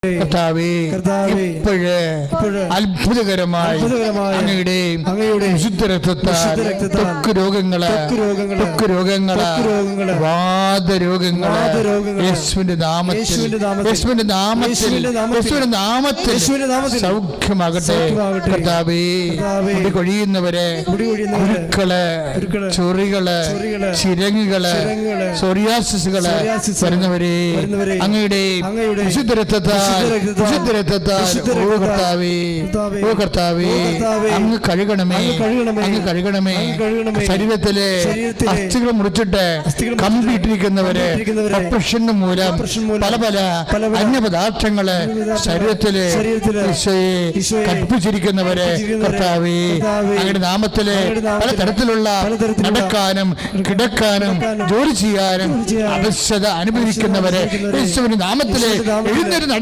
കർത്താവേ, ഇപ്പോഴ് അത്ഭുതകരമായി അങ്ങയുടെ വിശുദ്ധ രക്തത്താൽ ത്വക്ക് രോഗങ്ങള്, വാതരോഗങ്ങള് യേശുവിന്റെ നാമത്തിൽ സൗഖ്യമാകട്ടെ. കർത്താവേ, മുടി കൊഴിയുന്നവരെ, കുരുക്കള്, ചൊറികള്, ചിരങ്ങുകള്, സോറിയാസിസുകള് വരുന്നവരെ അങ്ങയുടെ വിശുദ്ധ രക്തത്താൽ കർത്താവേ അങ്ങ് കഴുകണമേ. ശരീരത്തിലെ അസ്ഥികൾ മുറിച്ചിട്ട് കമ്പിയിട്ടിരിക്കുന്നവരെ ഓപ്പറേഷന് മൂലം പല അന്യപദാർത്ഥങ്ങള് ശരീരത്തില് കൽപ്പിച്ചിരിക്കുന്നവരെ കർത്താവേ അങ്ങയുടെ നാമത്തില് പലതരത്തിലുള്ള നടക്കാനും കിടക്കാനും ജോലി ചെയ്യാനും അവശത അനുഭവിക്കുന്നവരെ യേശുവിന്റെ നാമത്തില് എഴുന്നേറ്റ്